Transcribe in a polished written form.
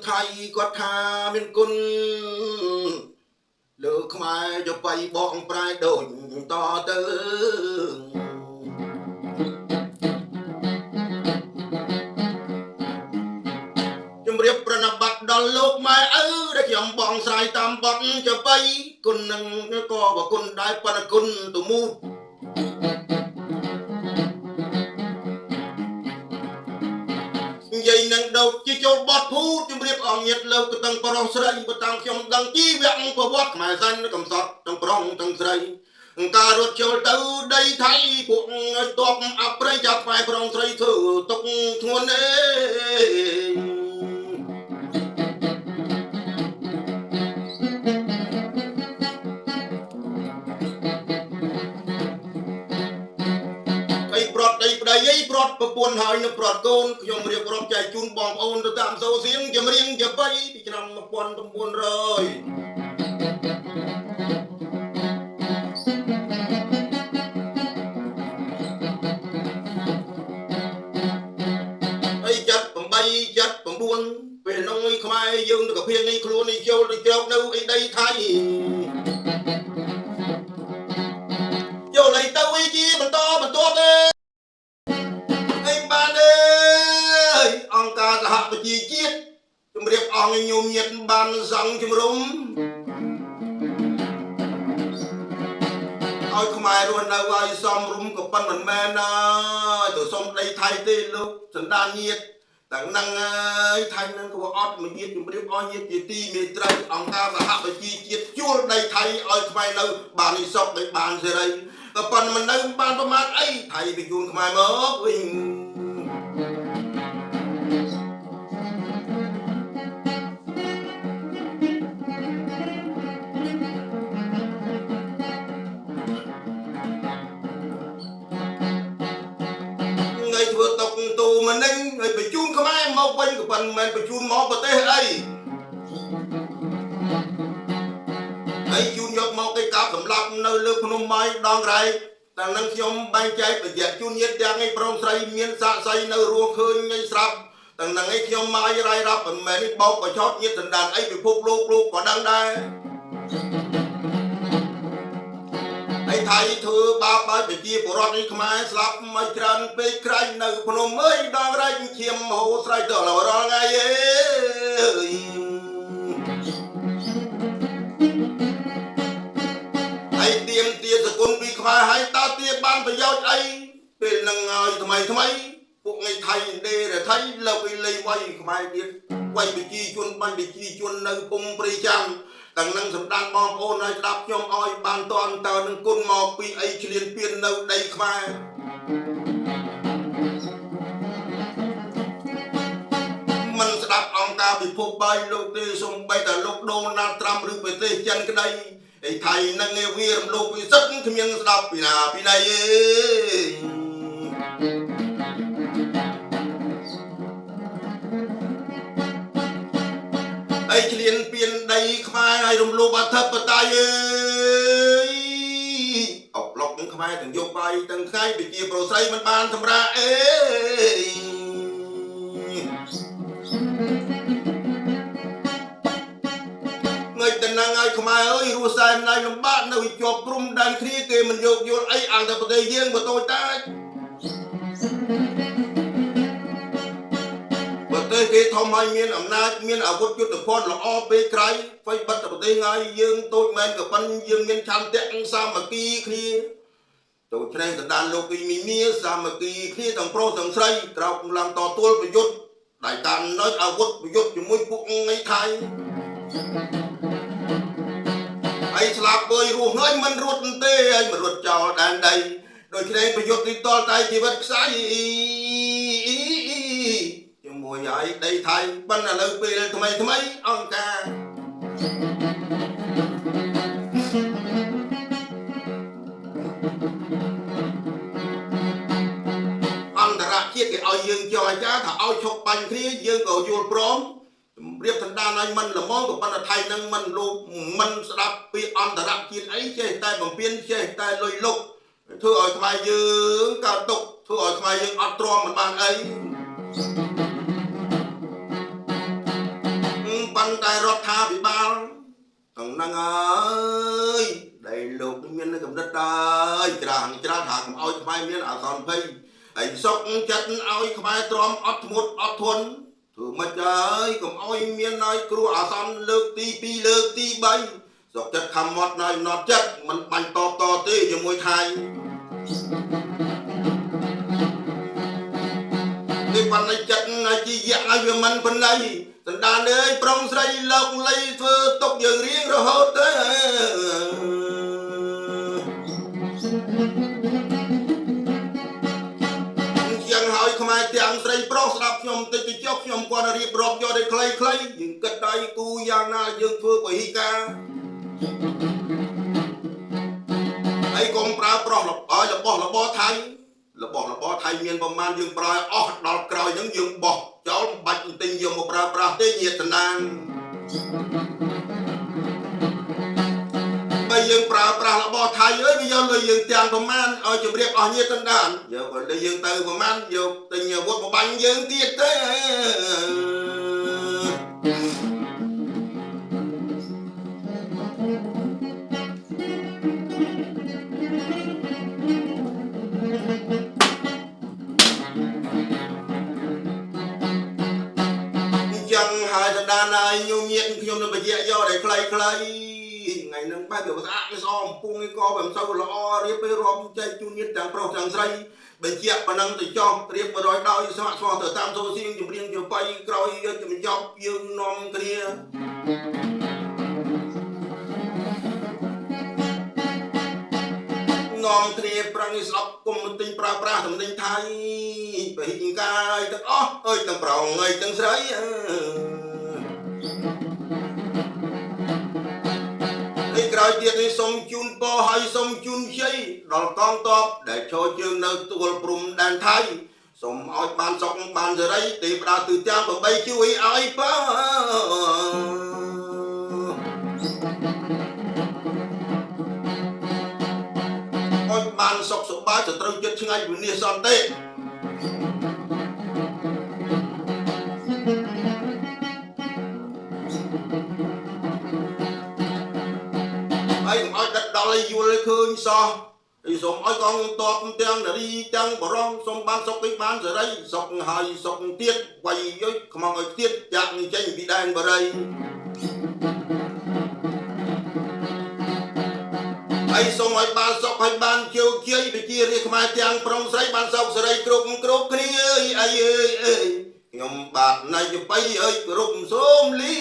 ថៃគាត់ថាមានគុណលើខ្មែរចបៃបងប្រែដូចតទៅជំរាបប្រណិប័តដល់លោកម៉ែឪដែលខ្ញុំបងស្រ័យតាមបទចបៃគុណនឹងក៏បគុណដែរប៉ុន្តែគុណទៅមូតនិយាយនឹងដូចជាចូលបទភូតជំរាបអងញាតលើកទាំងប្រុសស្រីបើតាមខ្ញុំដឹងជីវៈប្រវត្តិខ្មែរសាញ់កំសត់ទាំងប្រុសទាំងស្រីការរត់ចូលទៅដីថៃពួកតបអប្រៃចាប់ខ្មែរប្រុសស្រីធ្វើទុកធ្ងន់ឯប្រត់ដីប្តីអីប្រត់ប្រពន្ធហើយនៅប្រត់កូនខ្ញុំរៀបរាប់ចែកជូនបងប្អូនទៅតាមសូសៀងចម្រៀងចបៃពីឆ្នាំ1900ពេលនោះខ្មែរយើងទៅកាភៀងនេះខ្លួននេះចូលទៅជ្រោកនៅអីដីថៃចូលអីទៅអីជាបន្តទេអីបានអើយអង្គការសហប្រជាជាតិជំរាបអង្គញោមញាតបានសង់ជំរុំឲ្យខ្មែររស់នៅឲ្យសមរម្យក៏ប៉ុន្តែមិនមែនទៅសុំដីថៃទេលោកសន្តានញាតទាំងហ្នឹងហើយថៃហ្នឹងក៏អត់មកញាតជំរាបឲ្យញាតជាទីមេត្រីអង្គការសហប្រជាជាតិជួលដីថៃឲ្យខ្មែរនៅបាននិសុខដោយបានសេរីក៏ប៉ុន្តែមិននៅបានប្រមាថអីថៃបញ្ជូនខ្មែរមកវិញធ្វើតុកទូមិននឹងឲ្យបញ្ជូនខ្មែរមកវិញក៏ប៉ុន្តែមិនបញ្ជូនមកប្រទេសអីហើយជូនយកមកគេកាប់សម្លាប់នៅលើភ្នំម៉ៃដងរ៉ែកតែនឹងខ្ញុំបែងចែកបញ្ជាក់ជូនញាតិទាំងឯងប្រុសស្រីមានសាក់សៃនៅរស់ឃើញញ៉ៃស្រាប់ទាំងនឹងឯងខ្ញុំមកឲ្យរាយរាប់មិនមែននេះបោកបឆោតញាតិសន្តានអីពិភពលោកក៏ដឹងដែរហើយថៃធ្វើបាបឲ្យប្រជាពលរដ្ឋនេះខ្មែរស្លាប់មកច្រើនពេកក្រែងនៅភ្នំអើយដងរែកឈាមហូរស្រែកទៅរាល់ថ្ងៃអើយហើយទៀមទាសគុណពីខ្មែរហើយតើទាបានប្រយោជន៍អីពេលនឹងឲ្យថ្មីពួកថ្ងៃថៃដេរថៃលើកពីលៃវៃខ្មែរទៀតវៃប្រជាជនបាញ់ប្រជាជននៅភូមិព្រៃចាំទាំងនឹងសម្ដេចបងប្អូនឲ្យស្ដាប់ខ្ញុំឲ្យបានតន់តើនឹងគុណមកពីអីឆ្លៀនពៀននៅដីខ្មែរមិនស្ដាប់អង្គការពិភពបាយលោកទេសូម្បីតែលោកដូណាល់ត្រាំឬប្រទេសចិនក្តីឯថៃនឹងវារំលោភពិសិដ្ឋគ្មានស្ដាប់ពីណាពីណីឯងឆ្លៀនពៀនដីខ្មែរឲ្យរំលោភអធិបតេយ្យអើយអុកឡុកនឹងខ្មែរទាំងយកបាយទាំងថ្ងៃប្រជាប្រុសស្រីមិនបានសម្រាប់អេងើយតំណាងឲ្យខ្មែរអើយរស់សែនណៃលំបាកនៅជាប់ព្រំដែនគ្នាគេមិនយកយល់អីអង្គតែប្រទេសយើងបើតូចតាចគេធំឲ្យមានអំណាចមានអាវុធយុទ្ធភ័ណ្ឌល្អពេកក្រៃໄບបិទប្រទេសហើយយើងតូចមែនក៏ប៉ុន្តែយើងមានឆន្ទៈសាមគ្គីគ្នាចូលឆ្នេរសណ្ដានលោកពីមីសាមគ្គីគ្នាទាំងប្រុសទាំងស្រីក្រោកឡើងតទួលប្រយុទ្ធដៃតាមនៅអាវុធប្រយុទ្ធជាមួយពួកងៃថៃហើយស្លាប់បើយរស់ហើយមិនរត់ទេហើយមិនរត់ចោលដែនដីដូចឆ្នេរប្រយុទ្ធទីតលតែជីវិតខ្សែមួយហើយដីថៃប៉ុន្តែឥឡូវពេលថ្មីអង្គការអន្តរជាតិគេឲ្យយើងចរចាថាឲ្យឈប់បាញ់គ្នាយើងក៏យល់ព្រមរៀបសន្តានឲ្យមិនល្មមក៏ប៉ុន្តែថៃនឹងមិនលោកមិនស្ដាប់ពីអន្តរជាតិអីចេះតែបំពេញចេះតែលុយលុកធ្វើឲ្យខ្មែរយើងកើតទុកធ្វើឲ្យខ្មែរយើងអត់ទ្រាំមិនបានអី ប៉ុន្តែរដ្ឋាភិបាលទាំងហ្នឹងអើយដែលលោកមាននៅកម្រិតដែរច្រាស់ថាកុំឲ្យខ្មែរមានអសន្នភ័យហើយសុកចិត្តឲ្យខ្មែរទ្រាំអត់ធ្មត់អត់ធន់ធ្វើមិនហើយកុំឲ្យមានឲ្យគ្រោះអាសន្នលើកទី2លើកទី3សុកចិត្តខំមាត់ណយណត់ចិត្តមិនបាញ់តបតទេជាមួយថៃនេះប៉ុន្តែចិត្តជាយៈឲ្យវាមិនប៉ុណ្ណៃសណ្ដានអើយប្រុងស្រីលោកលៃធ្វើទុកយើងរៀងរហូតទៅជាងហើយខ្មែរទាំងស្រីប្រុសស្ដាប់ខ្ញុំតិចទៅចុះខ្ញុំគាត់រៀបរាប់យកតែខ្លីៗយើងគិតដៃគូយ៉ាងណាយើងធ្វើពហិការហើយកុំប្រើប្រុសរបស់របរថៃមានប្រមាណយើងប្រើអស់ដល់ក្រោយហ្នឹងយើងបោះចោលបាច់ទិញយកមកប្រើប្រាស់ទេញាតិណានបើយើងប្រើប្រាស់របស់ថៃអើយវាយកលុយយើងទាំងប្រមាណឲ្យជម្រាបអស់ញាតិណានយកលុយយើងទៅប្រមាណយកទិញអាវុធមកបាញ់យើងទៀតទេហើយសដានហើយញោមញាតខ្ញុំនឹងបជាយកតែខ្លីថ្ងៃហ្នឹងបែបវាស្អាតវាស្អមពុងឯក៏មិនសូវល្អរៀបទៅរាប់ចែកជូនញាតទាំងប្រុសទាំងស្រីបញ្ជាក់ប៉ុណ្ណឹងទៅចោះរៀប100ដោយស្វាក់ស្វោះទៅតាមសូសៀងចម្រៀងជបៃក្រោយយកបញ្ចប់យើងនាំគ្នានាំគ្នាប្រឹងស្អប់គុំទិញប្រើប្រាស់តំណែងថៃបរិយាកាយទាំងអស់អើយទាំងប្រុសអើយទាំងស្រីក្រោយទៀតនេះសូមជូនពរហើយសូមជូនជ័យដល់កងទ័ពដែលឈរជើងនៅទួលព្រំដែនថៃសូមឲ្យបានសុខបានសេរីទេវតាទិទាំង8ជួយឲ្យបើឲ្យបានសុខសប្បាយទៅត្រូវចិត្តឆ្ងាយវិនិច្ឆ័យសន្តិហើយកុំឲ្យដិតដល់ឲ្យយល់ឃើញសោះហើយសូមឲ្យកងទ័ពទាំងនារីទាំងបរមសូមបានសុខបានសេរីសុខហើយសុខទៀតវាយយុយខ្មងឲ្យទៀតចាក់ចេញពីដែនបរិយហើយសូមឲ្យបានសុខហើយបានជោគជ័យវិជារាជខ្មែរទាំងប្រុងស្រីបានសុខសេរីគ្រប់គ្នាអីអើយខ្ញុំបាទន័យបៃអើយគ្រប់សូមលី